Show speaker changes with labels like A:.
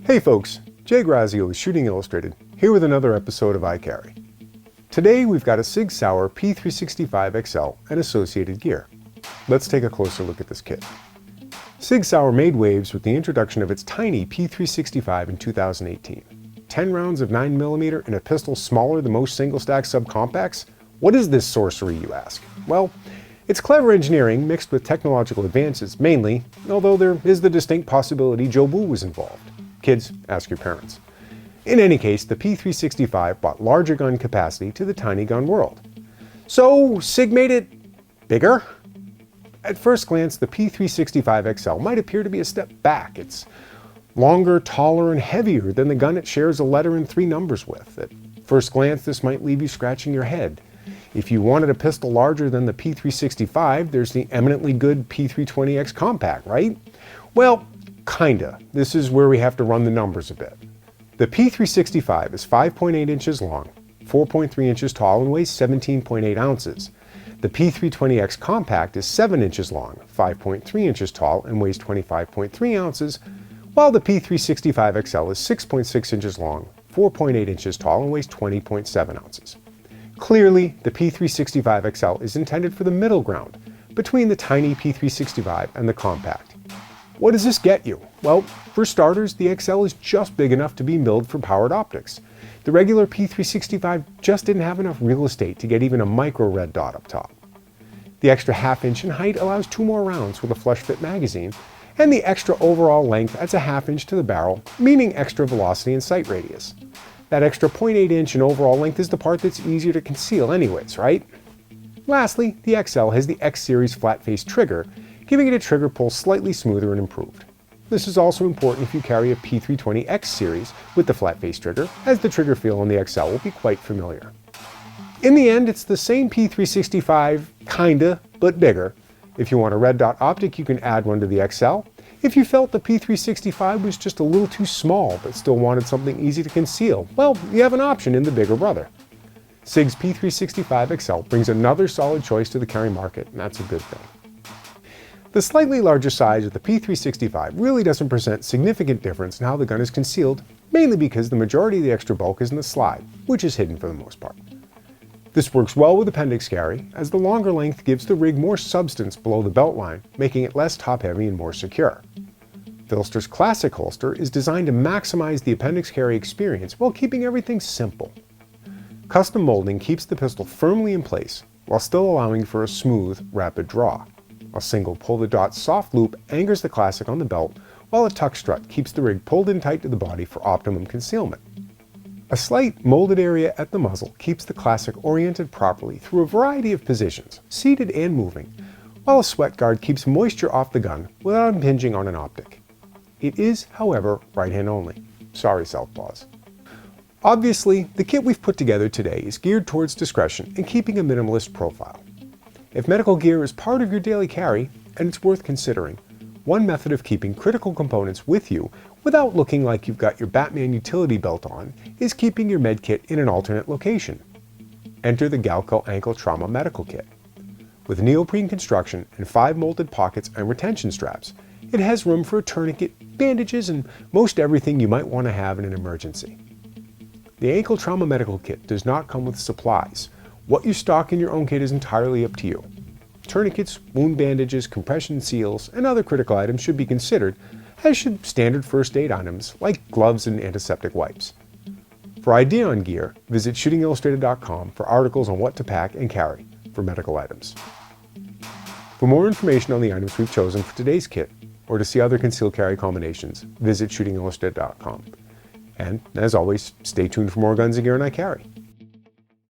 A: Hey folks, Jay Grazio with Shooting Illustrated, here with another episode of iCarry. Today we've got a SIG Sauer P365XL and associated gear. Let's take a closer look at this kit. SIG Sauer made waves with the introduction of its tiny P365 in 2018. 10 rounds of 9mm in a pistol smaller than most single-stack subcompacts? What is this sorcery, you ask? Well, it's clever engineering mixed with technological advances, mainly, although there is the distinct possibility Joe Boo was involved. Kids, ask your parents. In any case, the P365 brought larger gun capacity to the tiny gun world. So, SIG made it bigger? At first glance, the P365XL might appear to be a step back. It's longer, taller, and heavier than the gun it shares a letter and 3 numbers with. At first glance, this might leave you scratching your head. If you wanted a pistol larger than the P365, there's the eminently good P320X Compact, right? Well, kinda. This is where we have to run the numbers a bit. The P365 is 5.8 inches long, 4.3 inches tall, and weighs 17.8 ounces. The P320X Compact is 7 inches long, 5.3 inches tall, and weighs 25.3 ounces, while the P365XL is 6.6 inches long, 4.8 inches tall, and weighs 20.7 ounces. Clearly, the P365XL is intended for the middle ground between the tiny P365 and the Compact. What does this get you? Well, for starters, the XL is just big enough to be milled for powered optics. The regular P365 just didn't have enough real estate to get even a micro red dot up top. The extra ½ inch in height allows 2 more rounds with a flush fit magazine, and the extra overall length adds a ½ inch to the barrel, meaning extra velocity and sight radius. That extra 0.8 inch in overall length is the part that's easier to conceal anyways, right? Lastly, the XL has the X-Series flat-face trigger, giving it a trigger pull slightly smoother and improved. This is also important if you carry a P320X series with the flat-face trigger, as the trigger feel on the XL will be quite familiar. In the end, it's the same P365, kinda, but bigger. If you want a red dot optic, you can add one to the XL. If you felt the P365 was just a little too small but still wanted something easy to conceal, well, you have an option in the bigger brother. SIG's P365XL brings another solid choice to the carry market, and that's a good thing. The slightly larger size of the P365 really doesn't present significant difference in how the gun is concealed, mainly because the majority of the extra bulk is in the slide, which is hidden for the most part. This works well with appendix carry, as the longer length gives the rig more substance below the belt line, making it less top-heavy and more secure. PHLster's Classic holster is designed to maximize the appendix carry experience while keeping everything simple. Custom molding keeps the pistol firmly in place, while still allowing for a smooth, rapid draw. A single pull-the-dot soft loop anchors the Classic on the belt, while a tuck strut keeps the rig pulled in tight to the body for optimum concealment. A slight molded area at the muzzle keeps the Classic oriented properly through a variety of positions, seated and moving, while a sweat guard keeps moisture off the gun without impinging on an optic. It is, however, right-hand only. Sorry, southpaws. Obviously, the kit we've put together today is geared towards discretion and keeping a minimalist profile. If medical gear is part of your daily carry, and it's worth considering, one method of keeping critical components with you without looking like you've got your Batman utility belt on is keeping your med kit in an alternate location. Enter the Galco Ankle Trauma Medical Kit. With neoprene construction and 5 molded pockets and retention straps, it has room for a tourniquet, bandages, and most everything you might want to have in an emergency. The Ankle Trauma Medical Kit does not come with supplies. What you stock in your own kit is entirely up to you. Tourniquets, wound bandages, compression seals, and other critical items should be considered, as should standard first aid items like gloves and antiseptic wipes. For idea on gear, visit shootingillustrated.com for articles on what to pack and carry for medical items. For more information on the items we've chosen for today's kit, or to see other concealed carry combinations, visit shootingillustrated.com. And, as always, stay tuned for more guns and gear in iCarry.